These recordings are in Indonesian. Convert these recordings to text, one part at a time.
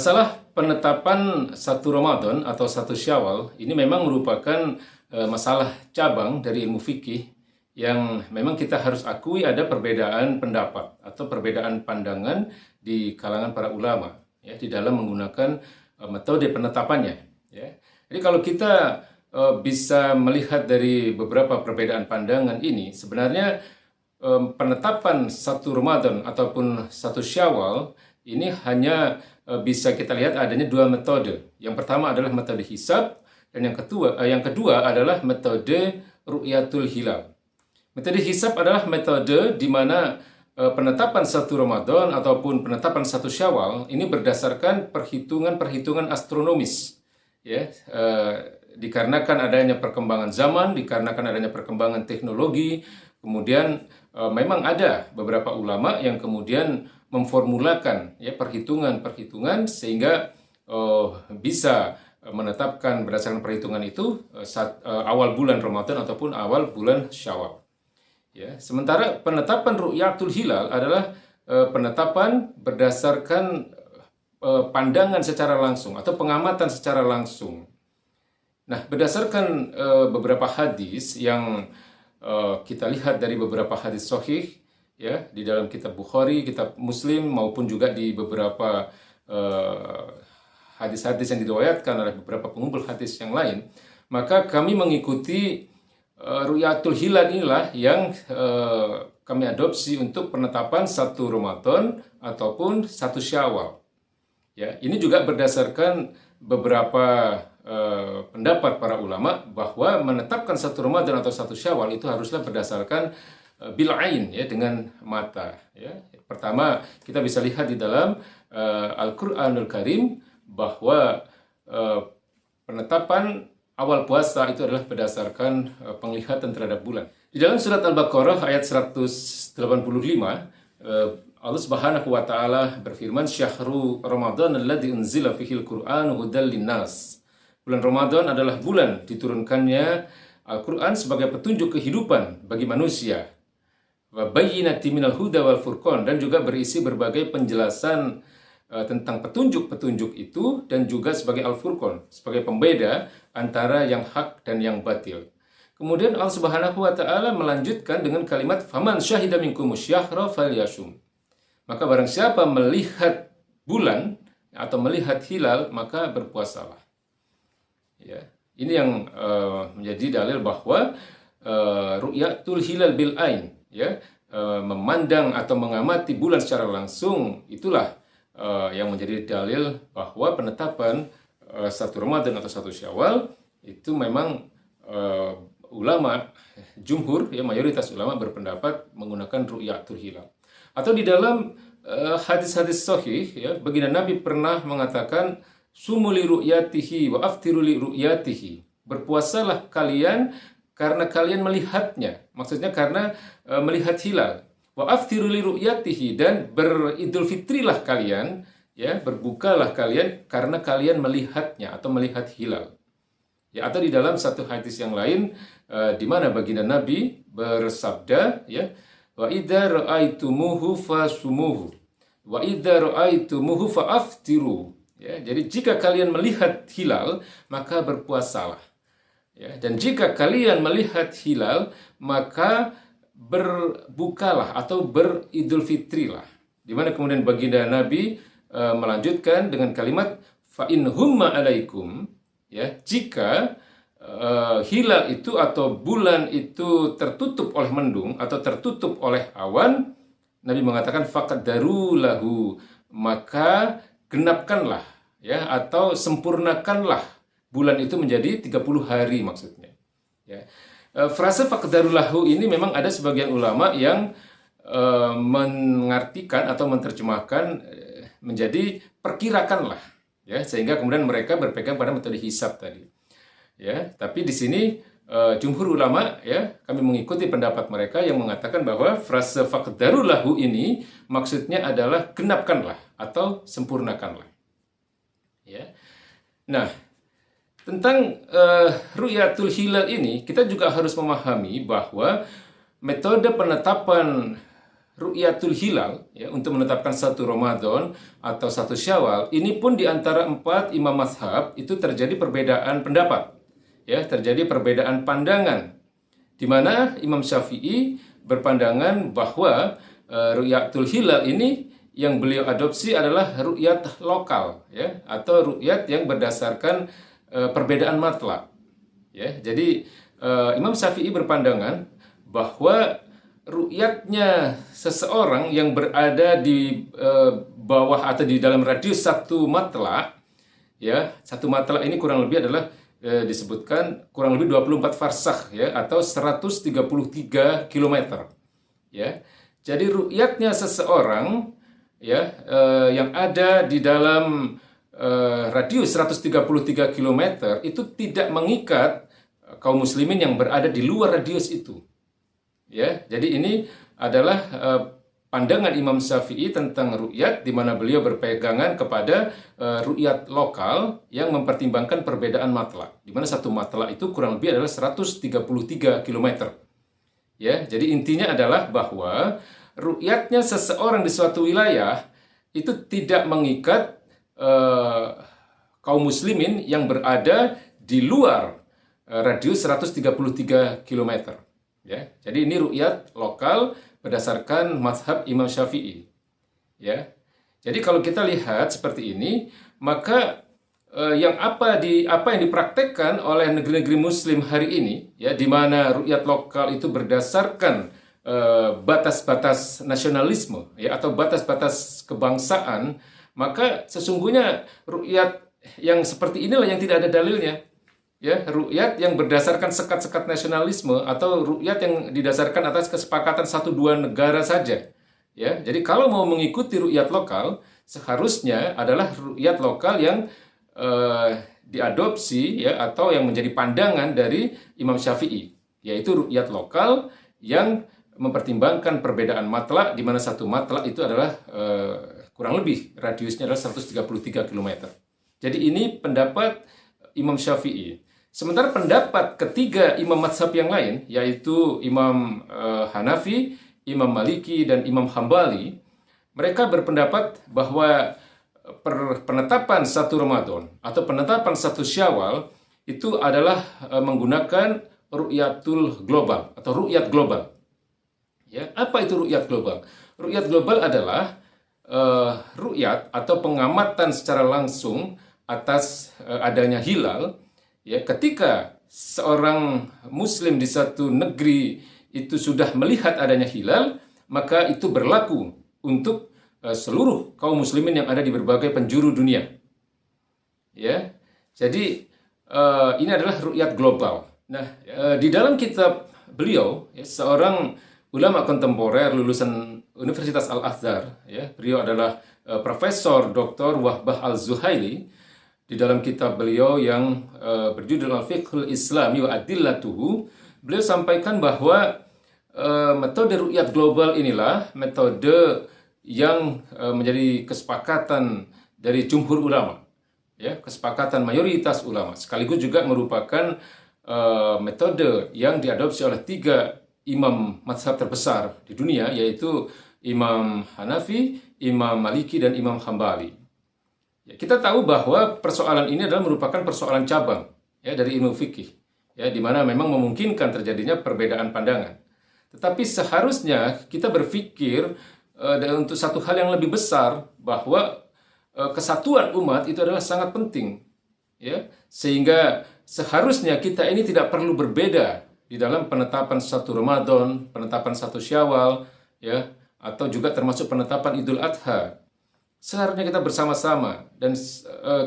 Masalah penetapan satu Ramadan atau satu Syawal ini memang merupakan masalah cabang dari ilmu fikih yang memang kita harus akui ada perbedaan pendapat atau perbedaan pandangan di kalangan para ulama ya di dalam menggunakan metode penetapannya ya. Jadi kalau kita bisa melihat dari beberapa perbedaan pandangan ini, sebenarnya penetapan satu Ramadan ataupun satu Syawal ini hanya bisa kita lihat adanya dua metode. Yang pertama adalah metode hisab dan yang kedua adalah metode ru'yatul hilal. Metode hisab adalah metode di mana penetapan satu Ramadan ataupun penetapan satu Syawal ini berdasarkan perhitungan-perhitungan astronomis. Ya, dikarenakan adanya perkembangan zaman, dikarenakan adanya perkembangan teknologi, kemudian memang ada beberapa ulama yang kemudian memformulakan ya perhitungan-perhitungan sehingga bisa menetapkan berdasarkan perhitungan itu awal bulan Ramadan ataupun awal bulan Syawal. Ya, sementara penetapan ru'yatul hilal adalah penetapan berdasarkan pandangan secara langsung atau pengamatan secara langsung. Nah, berdasarkan beberapa hadis yang kita lihat dari beberapa hadis sahih ya di dalam kitab Bukhari, kitab Muslim maupun juga di beberapa hadis-hadis yang diriwayatkan oleh beberapa pengumpul hadis yang lain, maka kami mengikuti ru'yatul hilal inilah yang kami adopsi untuk penetapan satu Ramadan ataupun satu Syawal. Ya, ini juga berdasarkan beberapa pendapat para ulama bahwa menetapkan satu Ramadan atau satu Syawal itu haruslah berdasarkan bil ain ya dengan mata ya. Pertama, kita bisa lihat di dalam Al-Qur'anul Karim bahwa penetapan awal puasa itu adalah berdasarkan penglihatan terhadap bulan. Di dalam surat Al-Baqarah ayat 185 Allah Subhanahu wa taala berfirman, "Syahrul Ramadan alladzi unzila fihil Qur'anu hudal linnas." Bulan Ramadan adalah bulan diturunkannya Al-Qur'an sebagai petunjuk kehidupan bagi manusia. Wa bayyinatin minal huda wal furqan, dan juga berisi berbagai penjelasan tentang petunjuk-petunjuk itu dan juga sebagai al-furqan, sebagai pembeda antara yang hak dan yang batil. Kemudian Allah Subhanahu wa taala melanjutkan dengan kalimat faman syahida minkumus syahra falyasum. Maka barang siapa melihat bulan atau melihat hilal maka berpuasalah. Ya, ini yang menjadi dalil bahwa ru'yatul hilal bil ain ya, memandang atau mengamati bulan secara langsung itulah yang menjadi dalil bahwa penetapan satu Ramadan atau satu Syawal itu memang ulama jumhur ya mayoritas ulama berpendapat menggunakan ru'yatul hilal. Atau di dalam hadis-hadis sahih ya, baginda Nabi pernah mengatakan sumu li ru'yatihi wa aftiru li ru'yatihi. Berpuasalah kalian karena kalian melihatnya. Maksudnya karena melihat hilal. Wa aftiru li ru'yatihi, dan beridul fitrilah kalian ya, berbukalah kalian karena kalian melihatnya atau melihat hilal. Ya, atau di dalam satu hadis yang lain di mana baginda Nabi bersabda ya, wa idza ra'aitumuhu fasumuhu wa idza ra'aitumuhu fa'aftiru. Ya, jadi jika kalian melihat hilal maka berpuasalah. Ya, dan jika kalian melihat hilal maka berbukalah atau beridul fitrilah. Di mana kemudian baginda Nabi melanjutkan dengan kalimat fa in humma alaikum, ya, jika hilal itu atau bulan itu tertutup oleh mendung atau tertutup oleh awan, Nabi mengatakan faqaddaru lahu, maka genapkanlah ya atau sempurnakanlah bulan itu menjadi 30 hari maksudnya. Ya. Frase faqaddaru lahu ini memang ada sebagian ulama yang mengartikan atau menerjemahkan menjadi perkirakanlah ya, sehingga kemudian mereka berpegang pada metode hisab tadi. Ya, tapi di sini jumhur ulama ya, kami mengikuti pendapat mereka yang mengatakan bahwa frase faqdaru lahu ini maksudnya adalah genapkanlah atau sempurnakanlah. Ya. Nah, tentang ru'yatul hilal ini kita juga harus memahami bahwa metode penetapan ru'yatul hilal ya untuk menetapkan satu Ramadan atau satu Syawal, ini pun di antara 4 imam mazhab itu terjadi perbedaan pendapat. Ya, terjadi perbedaan pandangan. Di mana Imam Syafi'i berpandangan bahwa ru'yatul hilal ini yang beliau adopsi adalah ru'yat lokal ya, atau ru'yat yang berdasarkan perbedaan matla. Ya, jadi Imam Syafi'i berpandangan bahwa ru'yatnya seseorang yang berada di bawah atau di dalam radius satu matla, ya, satu matla ini kurang lebih adalah disebutkan kurang lebih 24 farsakh ya, atau 133 km. Ya. Jadi ru'yatnya seseorang ya yang ada di dalam radius 133 km itu tidak mengikat kaum muslimin yang berada di luar radius itu. Ya, jadi ini adalah pandangan Imam Syafi'i tentang ru'yat, di mana beliau berpegangan kepada ru'yat lokal yang mempertimbangkan perbedaan matla, di mana satu matla itu kurang lebih adalah 133 km. Ya, jadi intinya adalah bahwa ru'yatnya seseorang di suatu wilayah itu tidak mengikat kaum muslimin yang berada di luar radius 133 km. Ya, jadi ini ru'yat lokal berdasarkan mazhab Imam Syafi'i. Ya, jadi kalau kita lihat seperti ini, maka apa yang dipraktekkan oleh negeri-negeri Muslim hari ini, ya, di mana ru'yat lokal itu berdasarkan batas-batas nasionalisme, ya, atau batas-batas kebangsaan, maka sesungguhnya ru'yat yang seperti inilah yang tidak ada dalilnya. Ya, ru'yat yang berdasarkan sekat-sekat nasionalisme atau ru'yat yang didasarkan atas kesepakatan 1-2 negara saja. Ya, jadi kalau mau mengikuti ru'yat lokal, seharusnya adalah ru'yat lokal yang diadopsi ya, atau yang menjadi pandangan dari Imam Syafi'i, yaitu ru'yat lokal yang mempertimbangkan perbedaan matla, di mana satu matla itu adalah kurang lebih radiusnya adalah 133 km. Jadi ini pendapat Imam Syafi'i. Sementara pendapat ketiga imam mazhab yang lain, yaitu Imam Hanafi, Imam Maliki, dan Imam Hambali, mereka berpendapat bahwa penetapan satu Ramadan atau penetapan satu Syawal itu adalah menggunakan ru'yatul global atau ru'yat global. Ya, apa itu ru'yat global? Ru'yat global adalah ru'yat atau pengamatan secara langsung atas adanya hilal. Ya, ketika seorang muslim di satu negeri itu sudah melihat adanya hilal, maka itu berlaku untuk seluruh kaum muslimin yang ada di berbagai penjuru dunia. Ya. Jadi ini adalah ru'yat global. Nah, di dalam kitab beliau, ya, seorang ulama kontemporer lulusan Universitas Al-Azhar, ya, beliau adalah Profesor Dr. Wahbah Al-Zuhaili. Di dalam kitab beliau yang berjudul Al-Fiqhul Islami wa Adillatuhu, beliau sampaikan bahwa metode ru'yat global inilah metode yang menjadi kesepakatan dari jumhur ulama, ya, kesepakatan mayoritas ulama, sekaligus juga merupakan metode yang diadopsi oleh 3 imam mazhab terbesar di dunia, yaitu Imam Hanafi, Imam Maliki, dan Imam Hambali. Ya, kita tahu bahwa persoalan ini adalah merupakan persoalan cabang ya dari ilmu fikih, ya, di mana memang memungkinkan terjadinya perbedaan pandangan. Tetapi seharusnya kita berpikir untuk satu hal yang lebih besar, bahwa kesatuan umat itu adalah sangat penting, ya, sehingga seharusnya kita ini tidak perlu berbeda di dalam penetapan satu Ramadan, penetapan satu Syawal, ya, atau juga termasuk penetapan Idul Adha. Seharusnya kita bersama-sama, dan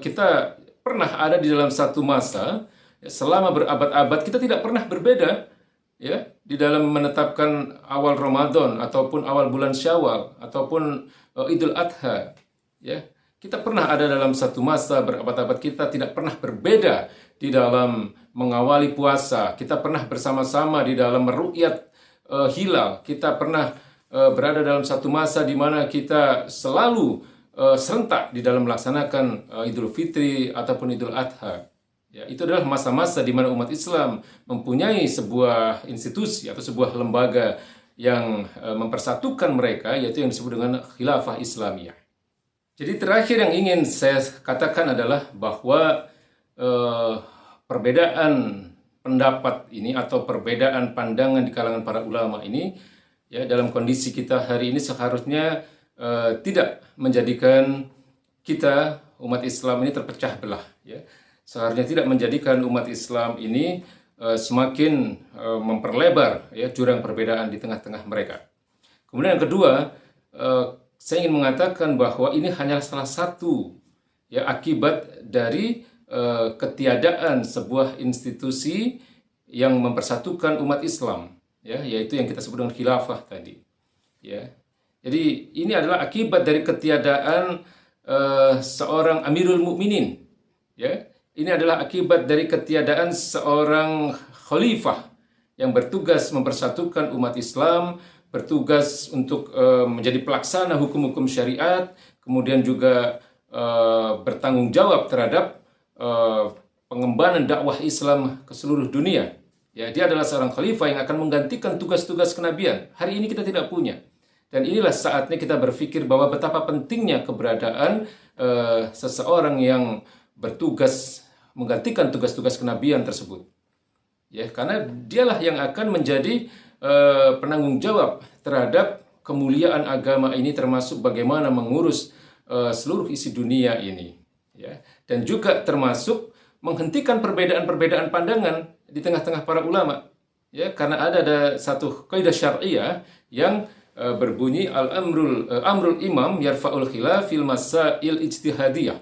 kita pernah ada di dalam satu masa ya, selama berabad-abad kita tidak pernah berbeda ya di dalam menetapkan awal Ramadan ataupun awal bulan Syawal ataupun Idul Adha. Ya, kita pernah ada dalam satu masa berabad-abad kita tidak pernah berbeda di dalam mengawali puasa. Kita pernah bersama-sama di dalam meru'yat hilal. Kita pernah berada dalam satu masa di mana kita selalu serentak di dalam melaksanakan Idul Fitri ataupun Idul Adha. Ya, itu adalah masa-masa di mana umat Islam mempunyai sebuah institusi atau sebuah lembaga yang mempersatukan mereka, yaitu yang disebut dengan khilafah Islamiyah. Jadi terakhir yang ingin saya katakan adalah bahwa perbedaan pendapat ini atau perbedaan pandangan di kalangan para ulama ini, ya, dalam kondisi kita hari ini seharusnya tidak menjadikan kita umat Islam ini terpecah belah, ya. Seharusnya tidak menjadikan umat Islam ini semakin memperlebar, ya, jurang perbedaan di tengah-tengah mereka. Kemudian yang kedua, saya ingin mengatakan bahwa ini hanya salah satu, ya, akibat dari ketiadaan sebuah institusi yang mempersatukan umat Islam, ya, yaitu yang kita sebut dengan khilafah tadi, ya. Jadi ini adalah akibat dari ketiadaan seorang Amirul Mukminin, ya. Ini adalah akibat dari ketiadaan seorang khalifah yang bertugas mempersatukan umat Islam, bertugas untuk menjadi pelaksana hukum-hukum syariat, kemudian juga bertanggung jawab terhadap pengembangan dakwah Islam ke seluruh dunia. Ya, dia adalah seorang khalifah yang akan menggantikan tugas-tugas kenabian. Hari ini kita tidak punya. Dan inilah saatnya kita berpikir bahwa betapa pentingnya keberadaan seseorang yang bertugas menggantikan tugas-tugas kenabian tersebut. Ya, karena dialah yang akan menjadi penanggung jawab terhadap kemuliaan agama ini, termasuk bagaimana mengurus seluruh isi dunia ini, ya. Dan juga termasuk menghentikan perbedaan-perbedaan pandangan di tengah-tengah para ulama, ya, karena ada satu kaidah syariah yang berbunyi amrul imam yarfa'ul khilaf fil masail ijtihadiyah,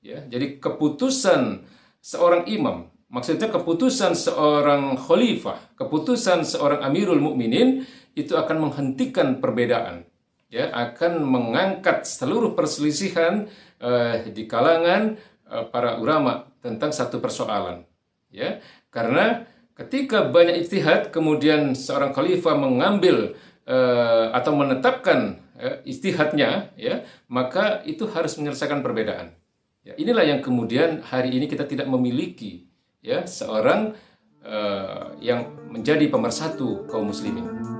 ya. Jadi keputusan seorang imam, maksudnya keputusan seorang khalifah, keputusan seorang Amirul Mukminin itu akan menghentikan perbedaan, ya, akan mengangkat seluruh perselisihan di kalangan para ulama tentang satu persoalan, ya. Karena ketika banyak ijtihad, kemudian seorang khalifah mengambil atau menetapkan ijtihadnya, ya, maka itu harus menyelesaikan perbedaan. Ya, inilah yang kemudian hari ini kita tidak memiliki, ya, seorang yang menjadi pemersatu kaum muslimin.